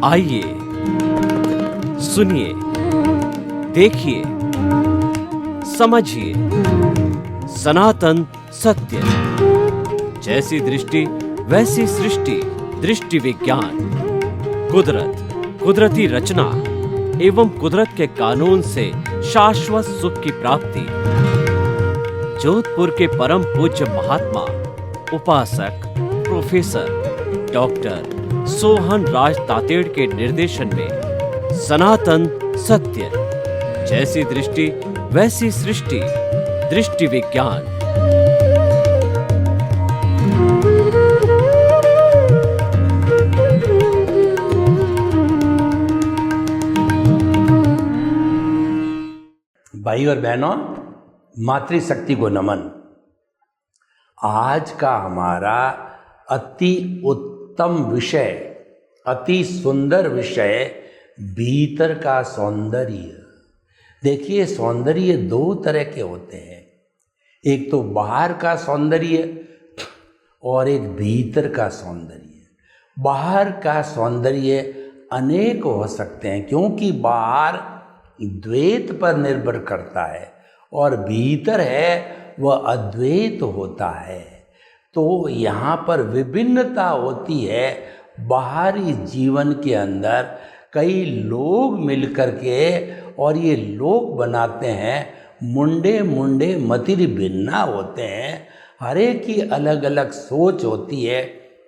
आइए सुनिए, देखिए, समझिए सनातन सत्य। जैसी दृष्टि वैसी सृष्टि, दृष्टि विज्ञान। कुदरत, कुदरती रचना एवं कुदरत के कानून से शाश्वत सुख की प्राप्ति। जोधपुर के परम पूज्य महात्मा उपासक प्रोफेसर डॉक्टर सोहन राज तातेड़ के निर्देशन में सनातन सत्य। जैसी दृष्टि वैसी सृष्टि, दृष्टि विज्ञान। भाई और बहनों, मातृशक्ति को नमन। आज का हमारा अति उत्तम विषय, अति सुंदर विषय भीतर का सौंदर्य। देखिए, सौंदर्य दो तरह के होते हैं, एक तो बाहर का सौंदर्य और एक भीतर का सौंदर्य। बाहर का सौंदर्य अनेक हो सकते हैं, क्योंकि बाहर द्वैत पर निर्भर करता है और भीतर है वह अद्वैत होता है। तो यहाँ पर विभिन्नता होती है। बाहरी जीवन के अंदर कई लोग मिलकर के और ये लोग बनाते हैं, मुंडे मुंडे मतिर भिन्ना होते हैं। हर एक की अलग अलग सोच होती है,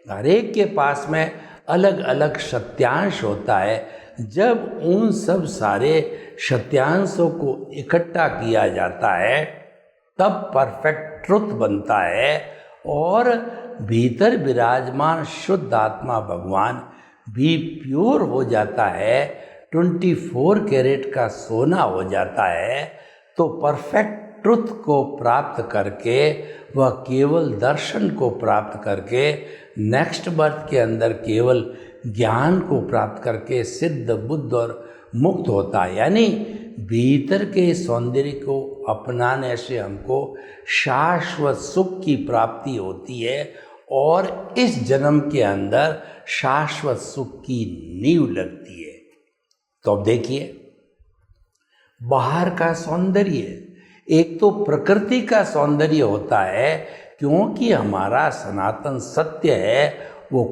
हर एक के पास में अलग अलग सत्यांश होता है। जब उन सब सारे सत्यांशों को इकट्ठा किया जाता है तब परफेक्ट ट्रुथ बनता है और भीतर विराजमान शुद्ध आत्मा भगवान भी प्योर हो जाता है, 24 कैरेट का सोना हो जाता है। तो परफेक्ट ट्रुथ को प्राप्त करके वह केवल दर्शन को प्राप्त करके नेक्स्ट बर्थ के अंदर केवल ज्ञान को प्राप्त करके सिद्ध बुद्ध और मुक्त होता है। यानी भीतर के सौंदर्य को अपनाने से हमको शाश्वत सुख की प्राप्ति होती है और इस जन्म के अंदर शाश्वत सुख की नींव लगती है। तो अब देखिए, बाहर का सौंदर्य एक तो प्रकृति का सौंदर्य होता है, क्योंकि हमारा सनातन सत्य है वो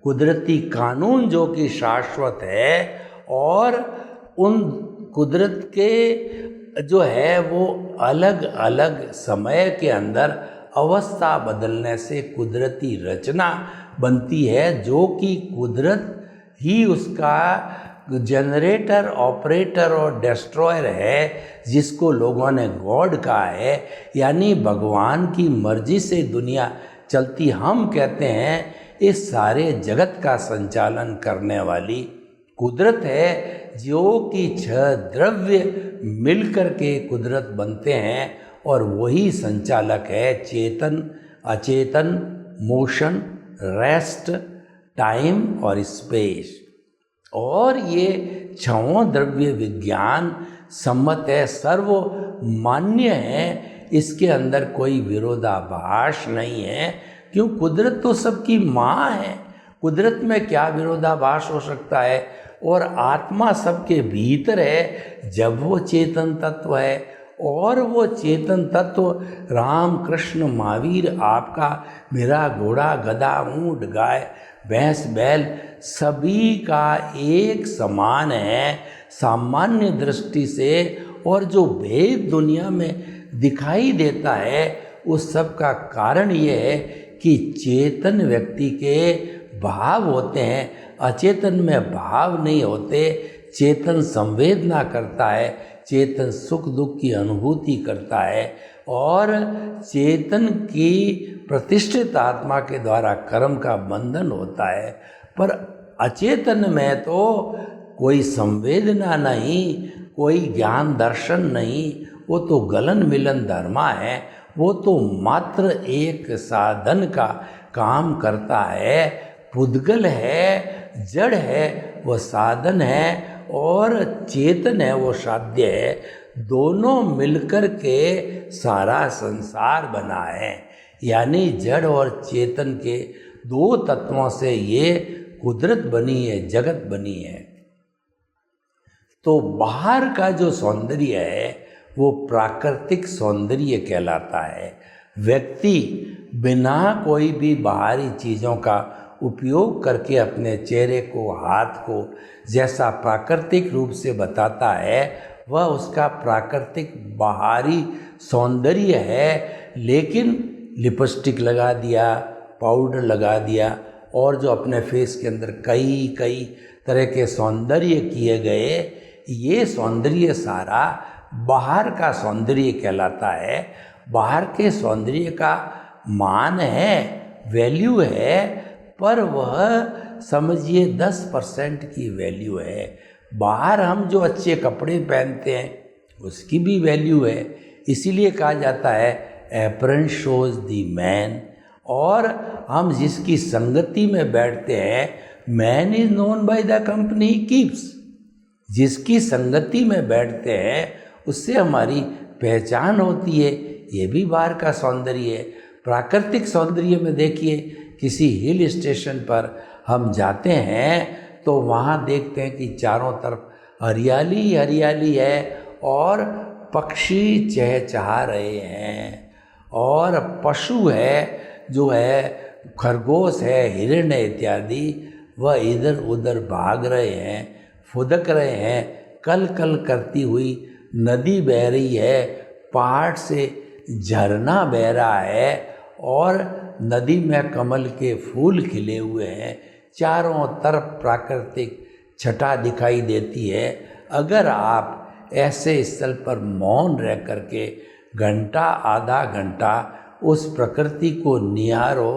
कुदरती कानून जो कि शाश्वत है और उन कुदरत के जो है वो अलग अलग समय के अंदर अवस्था बदलने से कुदरती रचना बनती है, जो कि कुदरत ही उसका जनरेटर, ऑपरेटर और डिस्ट्रॉयर है, जिसको लोगों ने गॉड कहा है। यानी भगवान की मर्जी से दुनिया चलती। हम कहते हैं इस सारे जगत का संचालन करने वाली कुदरत है, जो कि 6 द्रव्य मिलकर के कुदरत बनते हैं और वही संचालक है। चेतन, अचेतन, मोशन, रेस्ट, टाइम और स्पेस। और ये 6 द्रव्य विज्ञान सम्मत है, सर्वमान्य है, इसके अंदर कोई विरोधाभास नहीं है। क्यों? कुदरत तो सबकी माँ है, कुदरत में क्या विरोधाभास हो सकता है? और आत्मा सबके भीतर है जब वो चेतन तत्व है। और वो चेतन तत्व राम, कृष्ण, महावीर, आपका, मेरा, घोड़ा, गधा, ऊंट, गाय, भैंस, बैल सभी का एक समान है सामान्य दृष्टि से। और जो भेद दुनिया में दिखाई देता है उस सब का कारण ये है कि चेतन व्यक्ति के भाव होते हैं, अचेतन में भाव नहीं होते। चेतन संवेदना करता है, चेतन सुख दुख की अनुभूति करता है और चेतन की प्रतिष्ठित आत्मा के द्वारा कर्म का बंधन होता है। पर अचेतन में तो कोई संवेदना नहीं, कोई ज्ञान दर्शन नहीं, वो तो गलन मिलन धर्मा है। वो तो मात्र एक साधन का काम करता है। पुद्गल है, जड़ है, वो साधन है और चेतन है, वो साध्य है। दोनों मिलकर के सारा संसार बना है। यानी जड़ और चेतन के दो तत्वों से ये कुदरत बनी है, जगत बनी है। तो बाहर का जो सौंदर्य है वो प्राकृतिक सौंदर्य कहलाता है। व्यक्ति बिना कोई भी बाहरी चीज़ों का उपयोग करके अपने चेहरे को, हाथ को जैसा प्राकृतिक रूप से बताता है वह उसका प्राकृतिक बाहरी सौंदर्य है। लेकिन लिपस्टिक लगा दिया, पाउडर लगा दिया और जो अपने फेस के अंदर कई कई तरह के सौंदर्य किए गए, ये सौंदर्य सारा बाहर का सौंदर्य कहलाता है। बाहर के सौंदर्य का मान है, वैल्यू है, पर वह समझिए 10% की वैल्यू है। बाहर हम जो अच्छे कपड़े पहनते हैं उसकी भी वैल्यू है। इसीलिए कहा जाता है एप्रन शोज द मैन। और हम जिसकी संगति में बैठते हैं, man is known by the company he keeps. जिसकी संगति में बैठते हैं उससे हमारी पहचान होती है। ये भी बाहर का सौंदर्य है। प्राकृतिक सौंदर्य में देखिए, किसी हिल स्टेशन पर हम जाते हैं तो वहाँ देखते हैं कि चारों तरफ हरियाली हरियाली है और पक्षी चहचहा रहे हैं और पशु है, जो है खरगोश है, हिरण है इत्यादि, वह इधर उधर भाग रहे हैं, फुदक रहे हैं। कल कल करती हुई नदी बह रही है, पहाड़ से झरना बह रहा है और नदी में कमल के फूल खिले हुए हैं। चारों तरफ प्राकृतिक छटा दिखाई देती है। अगर आप ऐसे स्थल पर मौन रह करके घंटा आधा घंटा उस प्रकृति को निहारो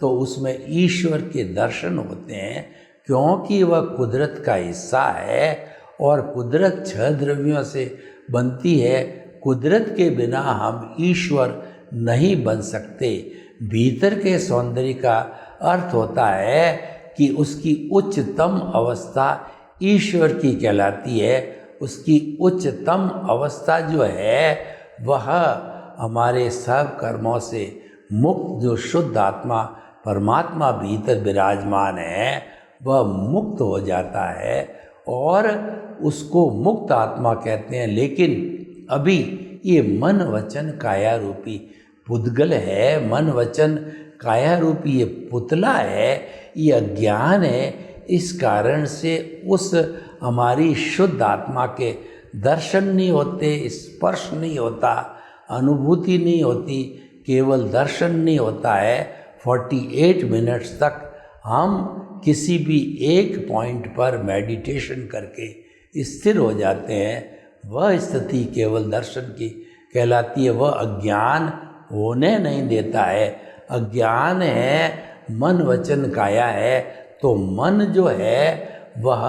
तो उसमें ईश्वर के दर्शन होते हैं, क्योंकि वह कुदरत का हिस्सा है और कुदरत 6 द्रव्यों से बनती है। कुदरत के बिना हम ईश्वर नहीं बन सकते। भीतर के सौंदर्य का अर्थ होता है कि उसकी उच्चतम अवस्था ईश्वर की कहलाती है। उसकी उच्चतम अवस्था जो है वह हमारे सब कर्मों से मुक्त, जो शुद्ध आत्मा परमात्मा भीतर विराजमान है, वह मुक्त हो जाता है और उसको मुक्त आत्मा कहते हैं। लेकिन अभी ये मन वचन काया रूपी पुद्गल है, मन वचन काया रूपी ये पुतला है, ये अज्ञान है। इस कारण से उस हमारी शुद्ध आत्मा के दर्शन नहीं होते, स्पर्श नहीं होता, अनुभूति नहीं होती, केवल दर्शन नहीं होता है। 48 मिनट्स तक हम किसी भी एक पॉइंट पर मेडिटेशन करके स्थिर हो जाते हैं। वह स्थिति केवल दर्शन की कहलाती है। वह अज्ञान होने नहीं देता है। अज्ञान है, मन वचन काया है। तो मन जो है वह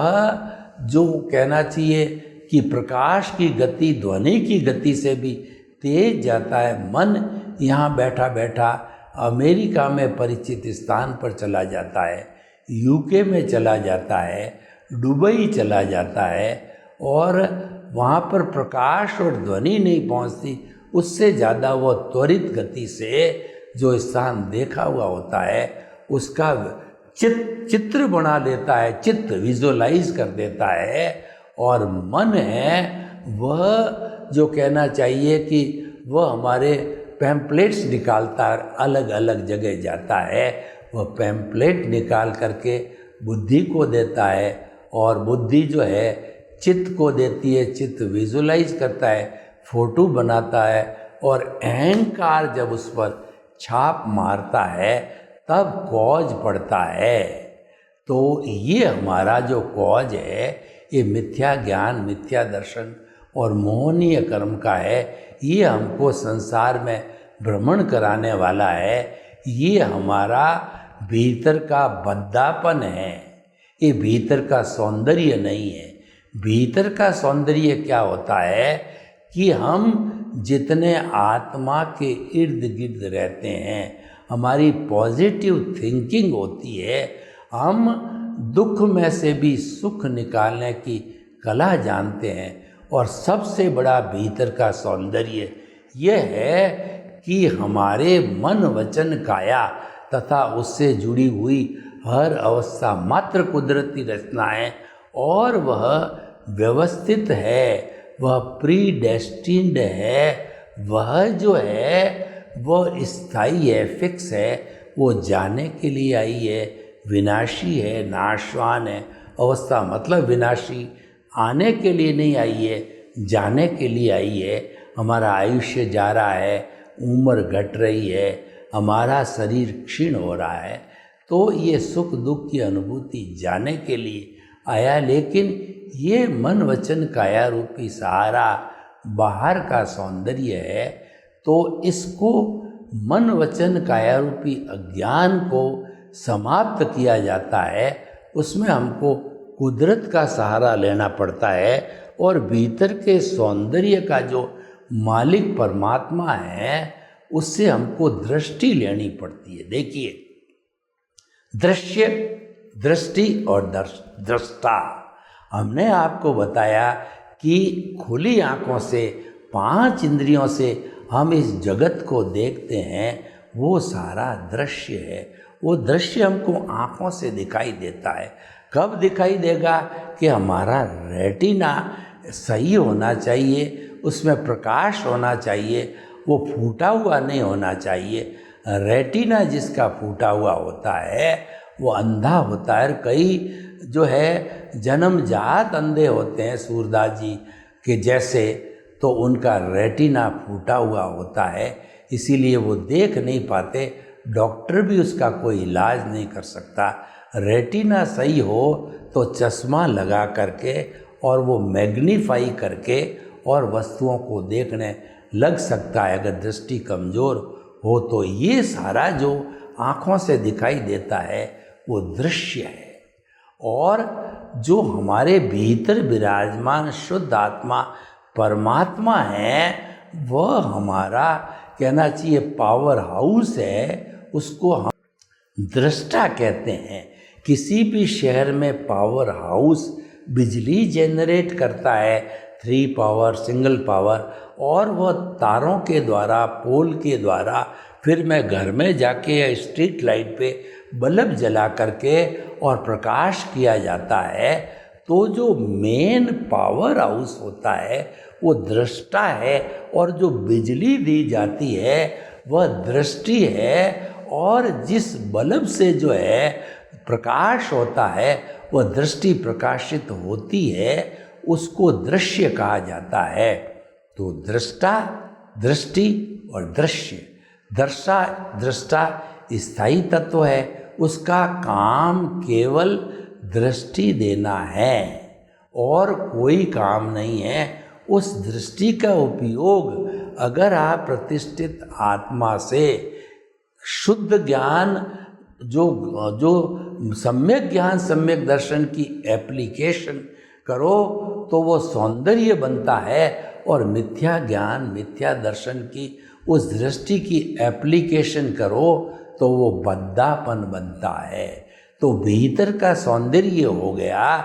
जो कहना चाहिए कि प्रकाश की गति ध्वनि की गति से भी तेज जाता है। मन यहाँ बैठा बैठा अमेरिका में परिचित स्थान पर चला जाता है, यूके में चला जाता है, दुबई चला जाता है और वहाँ पर प्रकाश और ध्वनि नहीं पहुँचती। उससे ज़्यादा वो त्वरित गति से जो स्थान देखा हुआ होता है उसका चित्र बना लेता है, चित्र विजुअलाइज कर देता है। और मन है वह जो कहना चाहिए कि वह हमारे पैम्पलेट्स निकालता है, अलग अलग जगह जाता है। वह पैम्पलेट निकाल करके बुद्धि को देता है और बुद्धि जो है चित्त को देती है, चित्त विजुअलाइज करता है, फोटो बनाता है और अहंकार जब उस पर छाप मारता है तब कॉज पड़ता है। तो ये हमारा जो कॉज है ये मिथ्या ज्ञान, मिथ्या दर्शन और मोहनीय कर्म का है। ये हमको संसार में भ्रमण कराने वाला है। ये हमारा भीतर का बद्धापन है, ये भीतर का सौंदर्य नहीं है। भीतर का सौंदर्य क्या होता है कि हम जितने आत्मा के इर्द गिर्द रहते हैं, हमारी पॉजिटिव थिंकिंग होती है, हम दुख में से भी सुख निकालने की कला जानते हैं। और सबसे बड़ा भीतर का सौंदर्य यह है कि हमारे मन वचन काया तथा उससे जुड़ी हुई हर अवस्था मात्र कुदरती रचना है और वह व्यवस्थित है, वह प्री डेस्टिन्ड है, वह जो है वह स्थायी है, फिक्स है, वो जाने के लिए आई है, विनाशी है, नाशवान है। अवस्था मतलब विनाशी, आने के लिए नहीं आई है, जाने के लिए आई है। हमारा आयुष्य जा रहा है, उम्र घट रही है, हमारा शरीर क्षीण हो रहा है, तो ये सुख दुख की अनुभूति जाने के लिए आया। लेकिन ये मन वचन काया रूपी सहारा बाहर का सौंदर्य है, तो इसको मन वचन काया रूपी अज्ञान को समाप्त किया जाता है। उसमें हमको कुदरत का सहारा लेना पड़ता है और भीतर के सौंदर्य का जो मालिक परमात्मा है उससे हमको दृष्टि लेनी पड़ती है। देखिए, दृश्य, दृष्टि और दृष्टा। हमने आपको बताया कि खुली आँखों से, 5 इंद्रियों से हम इस जगत को देखते हैं, वो सारा दृश्य है। वो दृश्य हमको आँखों से दिखाई देता है। कब दिखाई देगा कि हमारा रेटिना सही होना चाहिए, उसमें प्रकाश होना चाहिए, वो फूटा हुआ नहीं होना चाहिए। रेटिना जिसका फूटा हुआ होता है वो अंधा होता है। कई जो है जन्मजात अंधे होते हैं, सूरदास जी के जैसे, तो उनका रेटिना फूटा हुआ होता है, इसीलिए वो देख नहीं पाते। डॉक्टर भी उसका कोई इलाज नहीं कर सकता। रेटिना सही हो तो चश्मा लगा करके और वो मैग्नीफाई करके और वस्तुओं को देखने लग सकता है। अगर दृष्टि कमज़ोर हो तो ये सारा जो आँखों से दिखाई देता है वो दृश्य है। और जो हमारे भीतर विराजमान शुद्ध आत्मा परमात्मा है, वह हमारा कहना चाहिए पावर हाउस है, उसको हम दृष्टा कहते हैं। किसी भी शहर में पावर हाउस बिजली जनरेट करता है, 3 पावर, सिंगल पावर, और वह तारों के द्वारा, पोल के द्वारा, फिर मैं घर में जाके या स्ट्रीट लाइट पे बल्ब जला करके और प्रकाश किया जाता है। तो जो मेन पावर हाउस होता है वो दृष्टा है, और जो बिजली दी जाती है वह दृष्टि है। और जिस बल्ब से जो है प्रकाश होता है वह दृष्टि प्रकाशित होती है, उसको दृश्य कहा जाता है। तो दृष्टा, दृष्टि और दृश्य। दृष्टा स्थायी तत्व है, उसका काम केवल दृष्टि देना है और कोई काम नहीं है। उस दृष्टि का उपयोग अगर आप प्रतिष्ठित आत्मा से शुद्ध ज्ञान, जो सम्यक ज्ञान, सम्यक दर्शन की एप्लीकेशन करो तो वो सौंदर्य बनता है, और मिथ्या ज्ञान, मिथ्या दर्शन की उस दृष्टि की एप्लीकेशन करो तो वो बद्दापन बनता है। तो भीतर का सौंदर्य हो गया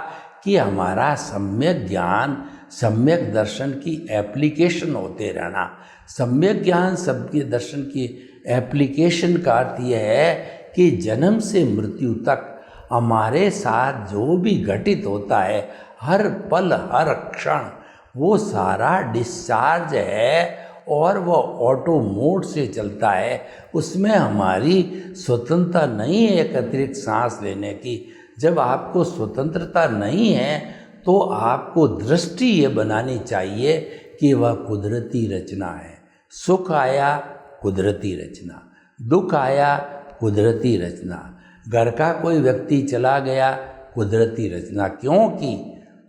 कि हमारा सम्यक ज्ञान, सम्यक दर्शन की एप्लीकेशन होते रहना। सम्यक ज्ञान, सम्यक दर्शन की एप्लीकेशन का अर्थ यह है कि जन्म से मृत्यु तक हमारे साथ जो भी घटित होता है, हर पल हर क्षण, वो सारा डिस्चार्ज है और वो ऑटो मोड से चलता है। उसमें हमारी स्वतंत्रता नहीं है एक अतिरिक्त सांस लेने की। जब आपको स्वतंत्रता नहीं है तो आपको दृष्टि ये बनानी चाहिए कि वह कुदरती रचना है। सुख आया, कुदरती रचना, दुख आया, कुदरती रचना, घर का कोई व्यक्ति चला गया, कुदरती रचना। क्योंकि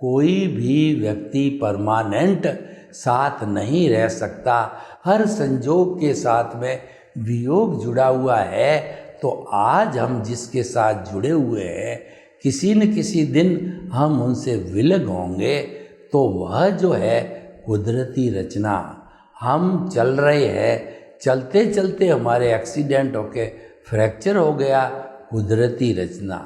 कोई भी व्यक्ति परमानेंट साथ नहीं रह सकता, हर संजोग के साथ में वियोग जुड़ा हुआ है। तो आज हम जिसके साथ जुड़े हुए हैं, किसी न किसी दिन हम उनसे विलग होंगे, तो वह जो है कुदरती रचना। हम चल रहे हैं, चलते चलते हमारे एक्सीडेंट होके फ्रैक्चर हो गया, कुदरती रचना।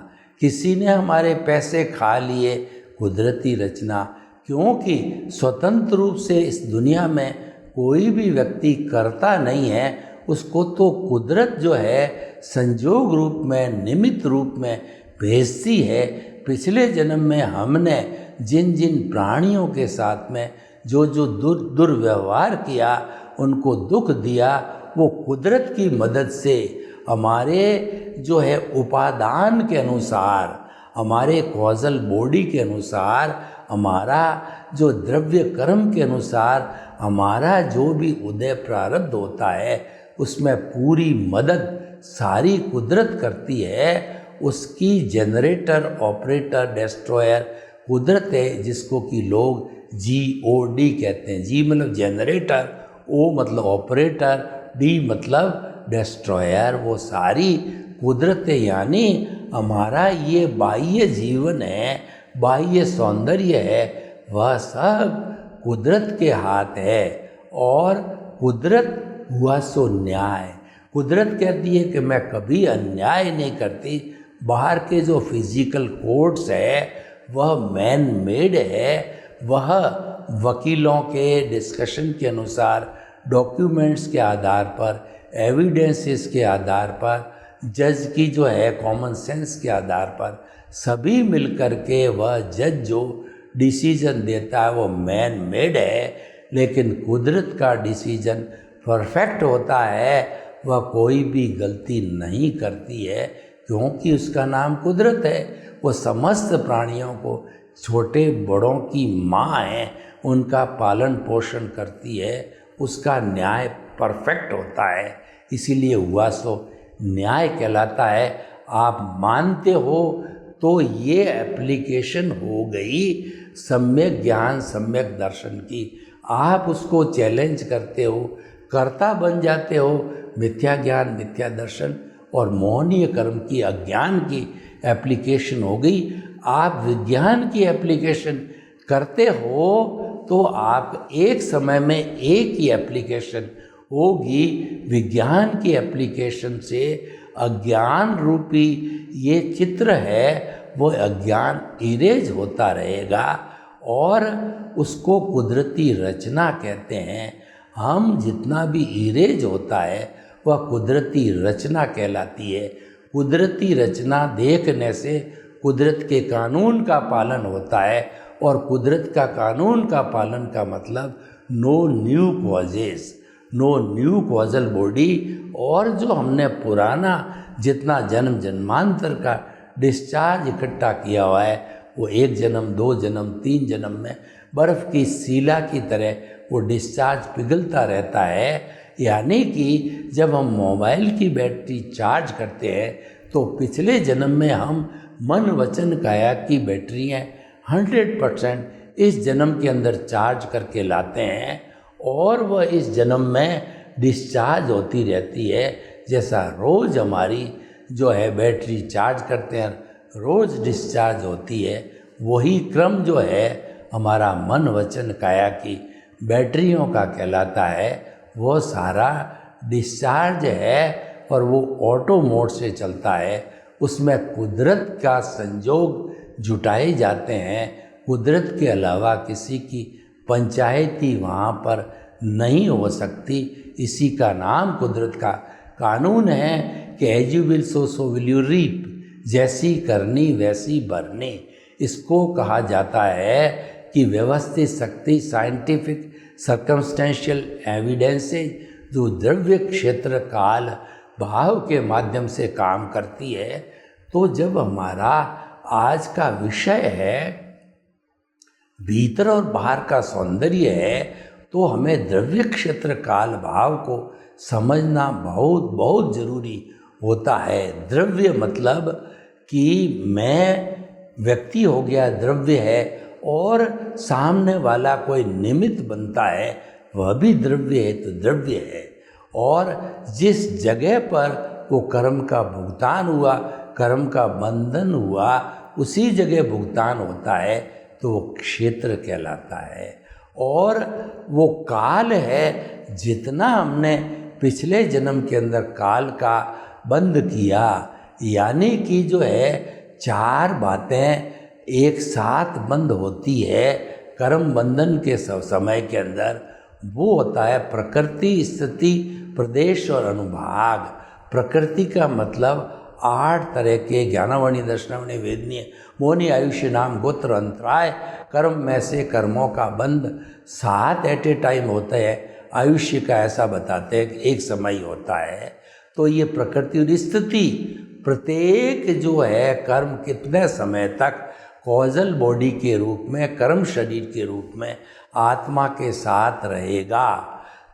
किसी ने हमारे पैसे खा लिए, कुदरती रचना। क्योंकि स्वतंत्र रूप से इस दुनिया में कोई भी व्यक्ति करता नहीं है, उसको तो कुदरत जो है संजोग रूप में, निमित्त रूप में भेजती है। पिछले जन्म में हमने जिन जिन प्राणियों के साथ में जो जो दुर्व्यवहार किया, उनको दुख दिया, वो कुदरत की मदद से हमारे जो है उपादान के अनुसार, हमारे कॉजल बॉडी के अनुसार, हमारा जो द्रव्य कर्म के अनुसार हमारा जो भी उदय प्रारब्ध होता है, उसमें पूरी मदद सारी कुदरत करती है। उसकी जनरेटर, ऑपरेटर, डिस्ट्रॉयर कुदरत है, जिसको कि लोग GOD कहते हैं। G मतलब जनरेटर, O मतलब ऑपरेटर, D मतलब डिस्ट्रॉयर। वो सारी कुदरत है, यानी हमारा ये बाह्य जीवन है, बाह्य सौंदर्य है, वह सब कुदरत के हाथ है। और कुदरत हुआ सो न्याय। कुदरत कहती है कि मैं कभी अन्याय नहीं करती। बाहर के जो फिजिकल कोर्ट्स है वह मैन मेड है, वह वकीलों के डिस्कशन के अनुसार, डॉक्यूमेंट्स के आधार पर, एविडेंसेस के आधार पर, जज की जो है कॉमन सेंस के आधार पर सभी मिलकर के वह जज जो डिसीजन देता है वो मैन मेड है। लेकिन कुदरत का डिसीजन परफेक्ट होता है, वह कोई भी गलती नहीं करती है, क्योंकि उसका नाम कुदरत है। वो समस्त प्राणियों को, छोटे बड़ों की माँ है, उनका पालन पोषण करती है, उसका न्याय परफेक्ट होता है, इसीलिए हुआ सो न्याय कहलाता है। आप मानते हो तो ये एप्लीकेशन हो गई सम्यक ज्ञान, सम्यक दर्शन की। आप उसको चैलेंज करते हो, कर्ता बन जाते हो, मिथ्या ज्ञान, मिथ्या दर्शन और मोहनीय कर्म की, अज्ञान की एप्लीकेशन हो गई। आप विज्ञान की एप्लीकेशन करते हो तो आप एक समय में एक ही एप्लीकेशन होगी। विज्ञान की एप्लीकेशन से अज्ञान रूपी ये चित्र है वो अज्ञान इरेज होता रहेगा और उसको कुदरती रचना कहते हैं। हम जितना भी इरेज होता है वह कुदरती रचना कहलाती है। कुदरती रचना देखने से कुदरत के कानून का पालन होता है और कुदरत का कानून का पालन का मतलब no new causes, no new causal body. और जो हमने पुराना जितना जन्म जन्मांतर का डिस्चार्ज इकट्ठा किया हुआ है वो 1 जन्म, 2 जन्म, 3 जन्म में बर्फ़ की सीला की तरह वो डिस्चार्ज पिघलता रहता है। यानी कि जब हम मोबाइल की बैटरी चार्ज करते हैं तो पिछले जन्म में हम मन वचन काया की बैटरियाँ 100% इस जन्म के अंदर चार्ज करके लाते हैं और वह इस जन्म में डिस्चार्ज होती रहती है। जैसा रोज़ हमारी जो है बैटरी चार्ज करते हैं, रोज़ डिस्चार्ज होती है, वही क्रम जो है हमारा मन वचन काया की बैटरियों का कहलाता है। वो सारा डिस्चार्ज है और वो ऑटो मोड से चलता है। उसमें कुदरत का संजोग जुटाए जाते हैं। कुदरत के अलावा किसी की पंचायती वहाँ पर नहीं हो सकती। इसी का नाम कुदरत का कानून है कि as you will sow will you reap, जैसी करनी वैसी भरनी। इसको कहा जाता है कि व्यवस्थित शक्ति, साइंटिफिक सर्कमस्टेंशियल एविडेंसेज जो द्रव्य क्षेत्र काल भाव के माध्यम से काम करती है। तो जब हमारा आज का विषय है भीतर और बाहर का सौंदर्य है तो हमें द्रव्य क्षेत्र काल भाव को समझना बहुत बहुत ज़रूरी होता है। द्रव्य मतलब कि मैं व्यक्ति हो गया, द्रव्य है, और सामने वाला कोई निमित्त बनता है वह भी द्रव्य है तो द्रव्य है। और जिस जगह पर वो कर्म का भुगतान हुआ, कर्म का बंधन हुआ, उसी जगह भुगतान होता है तो वो क्षेत्र कहलाता है। और वो काल है, जितना हमने पिछले जन्म के अंदर काल का बंद किया, यानी कि जो है 4 बातें एक साथ बंद होती है कर्म बंधन के समय के अंदर। वो होता है प्रकृति, स्थिति, प्रदेश और अनुभाग। प्रकृति का मतलब 8 तरह के ज्ञानावणी, दर्शनावणी, वेदनीय, मोहनी, आयुष्य, नाम, गोत्र, अंतराय, कर्म में से कर्मों का बंध 7 एट ए टाइम होता है। आयुष्य का ऐसा बताते हैं कि एक समय होता है। तो ये प्रकृति और स्थिति, प्रत्येक जो है कर्म कितने समय तक कॉजल बॉडी के रूप में, कर्म शरीर के रूप में आत्मा के साथ रहेगा।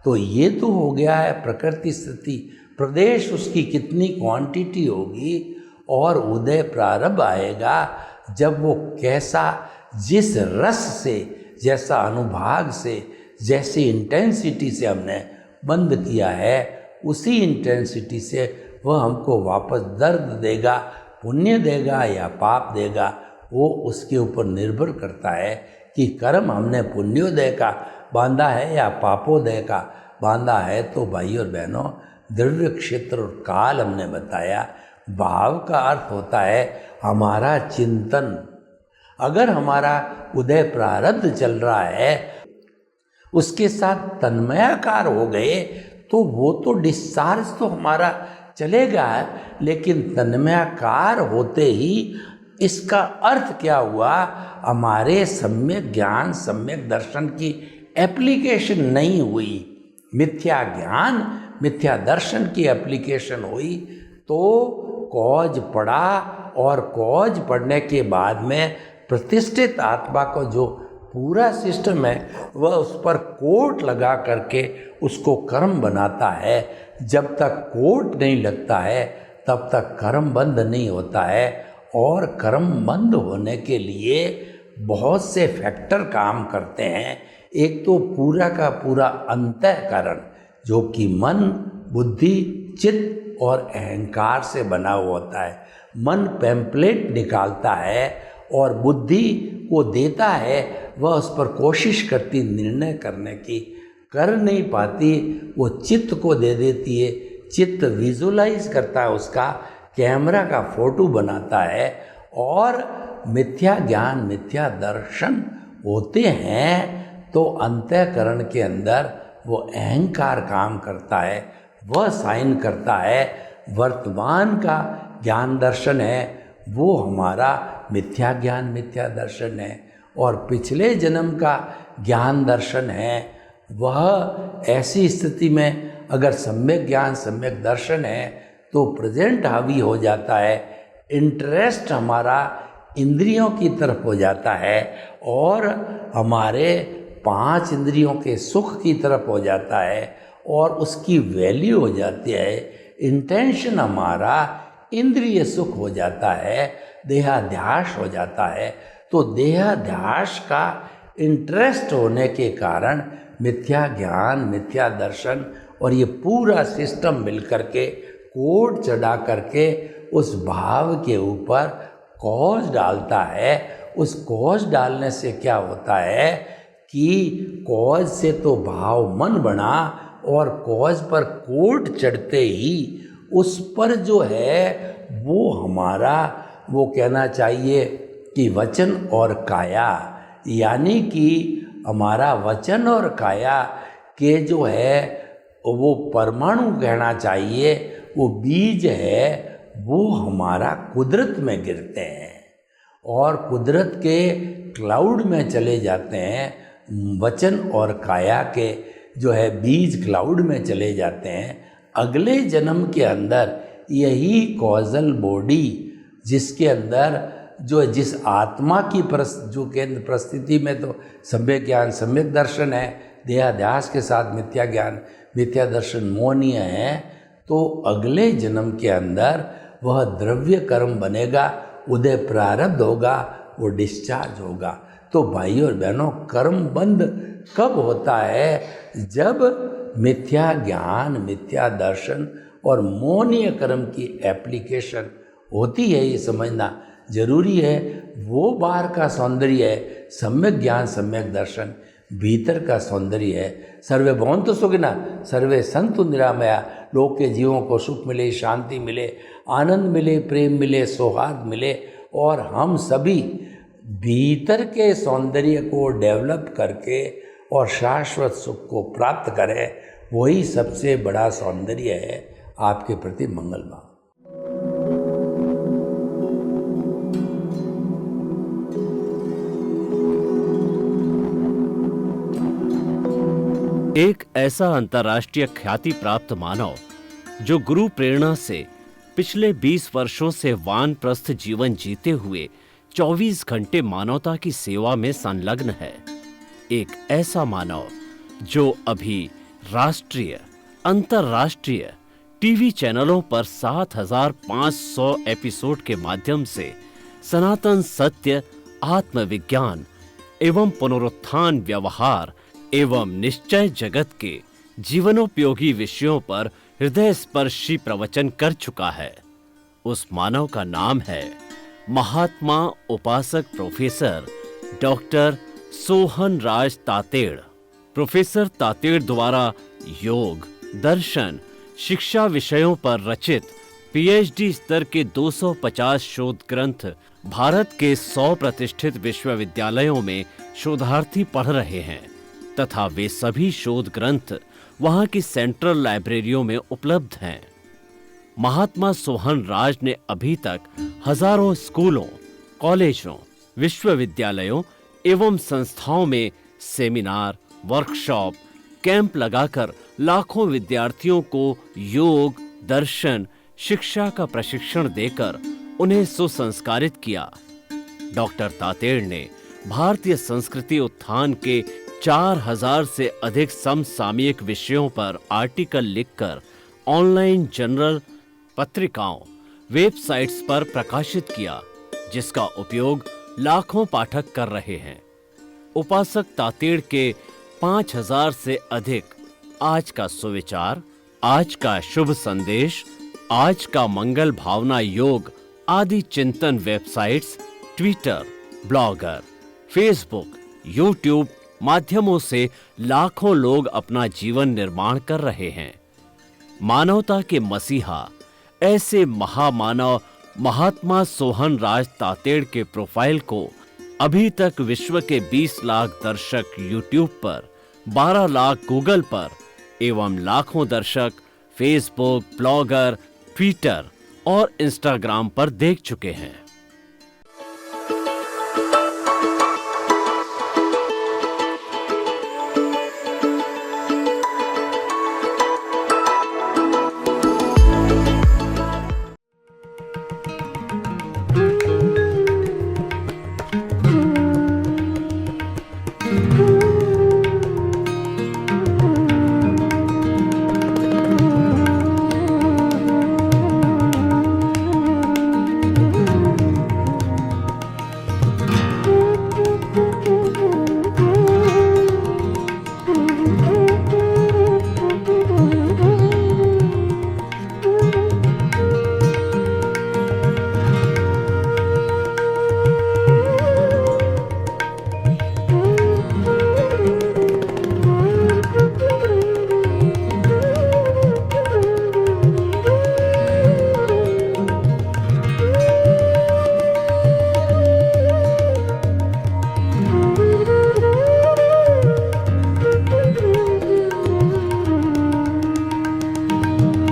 तो ये तो हो गया है प्रकृति, स्थिति, प्रदेश, उसकी कितनी क्वांटिटी होगी, और उदय प्रारंभ आएगा जब वो कैसा, जिस रस से, जैसा अनुभाग से, जैसी इंटेंसिटी से हमने बंद किया है, उसी इंटेंसिटी से वह हमको वापस दर्द देगा, पुण्य देगा या पाप देगा। वो उसके ऊपर निर्भर करता है कि कर्म हमने पुण्योदय का बांधा है या पापोदय का बांधा है। तो भाई और बहनों, द्रव्य, क्षेत्र और काल हमने बताया। भाव का अर्थ होता है हमारा चिंतन। अगर हमारा उदय प्रारब्ध चल रहा है, उसके साथ तन्मयाकार हो गए, तो वो तो डिस्चार्ज तो हमारा चलेगा, लेकिन तन्मयाकार होते ही इसका अर्थ क्या हुआ, हमारे सम्यक ज्ञान, सम्यक दर्शन की एप्लीकेशन नहीं हुई। मिथ्या ज्ञान, मिथ्या दर्शन की एप्लीकेशन हुई तो कॉज पड़ा, और कॉज पड़ने के बाद में प्रतिष्ठित आत्मा को जो पूरा सिस्टम है वह उस पर कोट लगा करके उसको कर्म बनाता है। जब तक कोट नहीं लगता है तब तक कर्म बंद नहीं होता है। और कर्म बंद होने के लिए बहुत से फैक्टर काम करते हैं। एक तो पूरा का पूरा अंतःकरण, जो कि मन, बुद्धि, चित्त और अहंकार से बना हुआ होता है। मन पैम्पलेट निकालता है और बुद्धि को देता है, वह उस पर कोशिश करती निर्णय करने की, कर नहीं पाती, वो चित्त को दे देती है। चित्त विजुलाइज करता है, उसका कैमरा का फोटो बनाता है, और मिथ्या ज्ञान, मिथ्या दर्शन होते हैं तो अंतःकरण के अंदर वो अहंकार काम करता है, वह साइन करता है। वर्तमान का ज्ञान दर्शन है वो हमारा मिथ्या ज्ञान, मिथ्या दर्शन है, और पिछले जन्म का ज्ञान दर्शन है वह ऐसी स्थिति में अगर सम्यक ज्ञान, सम्यक दर्शन है तो प्रेजेंट हावी हो जाता है। इंटरेस्ट हमारा इंद्रियों की तरफ हो जाता है और हमारे 5 इंद्रियों के सुख की तरफ हो जाता है और उसकी वैल्यू हो जाती है। इंटेंशन हमारा इंद्रिय सुख हो जाता है, देहाध्यास हो जाता है। तो देहाध्यास का इंटरेस्ट होने के कारण मिथ्या ज्ञान, मिथ्या दर्शन और ये पूरा सिस्टम मिलकर के कोड चढ़ा करके उस भाव के ऊपर कॉज डालता है। उस कॉज डालने से क्या होता है कि कॉज से तो भाव मन बना और कॉज पर कोड चढ़ते ही उस पर जो है वो हमारा, वो कहना चाहिए कि वचन और काया, यानी कि हमारा वचन और काया के जो है वो परमाणु कहना चाहिए, वो बीज है, वो हमारा कुदरत में गिरते हैं और कुदरत के क्लाउड में चले जाते हैं। वचन और काया के जो है बीज क्लाउड में चले जाते हैं। अगले जन्म के अंदर यही कॉजल बॉडी जिसके अंदर जो जिस आत्मा की जो केंद्र परिस्थिति में तो सम्यक ज्ञान, सम्यक दर्शन है, देहाध्यास के साथ मिथ्या ज्ञान, मिथ्या दर्शन मोहनीय है, तो अगले जन्म के अंदर वह द्रव्य कर्म बनेगा, उदय प्रारब्ध होगा, वो डिस्चार्ज होगा। तो भाइयों और बहनों, कर्म बंद कब होता है? जब मिथ्या ज्ञान, मिथ्या दर्शन और मोहनीय कर्म की एप्लीकेशन होती है। ये समझना जरूरी है। वो बाहर का सौंदर्य है सम्यक ज्ञान, सम्यक दर्शन, भीतर का सौंदर्य है सर्वे भवन्तु सुखिनः सर्वे सन्तु निरामया। लोक के जीवों को सुख मिले, शांति मिले, आनंद मिले, प्रेम मिले, सौहार्द मिले और हम सभी भीतर के सौंदर्य को डेवलप करके और शाश्वत सुख को प्राप्त करे, वही सबसे बड़ा सौंदर्य है आपके प्रति मंगल भाव। एक ऐसा अंतर्राष्ट्रीय ख्याति प्राप्त मानव जो गुरु प्रेरणा से पिछले 20 वर्षों से वानप्रस्थ जीवन जीते हुए 24 घंटे मानवता की सेवा में संलग्न है। एक ऐसा मानव जो अभी राष्ट्रीय, अंतर्राष्ट्रीय टीवी चैनलों पर 7,500 एपिसोड के माध्यम से सनातन सत्य, आत्मविज्ञान एवं पुनरुत्थान व्यवहार एवं निश्चय जगत के जीवनोपयोगी विषयों पर हृदय स्पर्शी प्रवचन कर चुका है। उस मानव का नाम है महात्मा उपासक प्रोफेसर डॉक्टर सोहन राज तातेड़। प्रोफेसर तातेड़ द्वारा योग, दर्शन, शिक्षा विषयों पर रचित पीएचडी स्तर के 250 शोध ग्रंथ भारत के 100 प्रतिष्ठित विश्वविद्यालयों में शोधार्थी पढ़ रहे हैं तथा वे सभी शोध ग्रंथ वहां की सेंट्रल लाइब्रेरियों में उपलब्ध हैं। महात्मा सोहन राज ने अभी तक हजारों स्कूलों, कॉलेजों, विश्वविद्यालयों एवं संस्थाओं में सेमिनार, वर्कशॉप, कैंप लगाकर लाखों विद्यार्थियों को योग, दर्शन, शिक्षा का प्रशिक्षण देकर उन्हें सुसंस्कारित किया। डॉक्टर तातेड़ ने भारतीय संस्कृति उत्थान के 4000 से अधिक समसामयिक विषयों पर आर्टिकल लिखकर ऑनलाइन जर्नल, पत्रिकाओं, वेबसाइट्स पर प्रकाशित किया, जिसका उपयोग लाखों पाठक कर रहे हैं। उपासक तातेड़ के 5000 से अधिक आज का सुविचार, आज का शुभ संदेश, आज का मंगल भावना योग आदि चिंतन websites, Twitter, blogger, Facebook, YouTube माध्यमों से लाखों लोग अपना जीवन निर्माण कर रहे हैं। मानवता के मसीहा ऐसे महामानव महात्मा सोहन राज तातेड़ के प्रोफाइल को अभी तक विश्व के 20 लाख दर्शक यूट्यूब पर, 12 लाख गूगल पर एवं लाखों दर्शक फेसबुक, ब्लॉगर, ट्विटर और इंस्टाग्राम पर देख चुके हैं।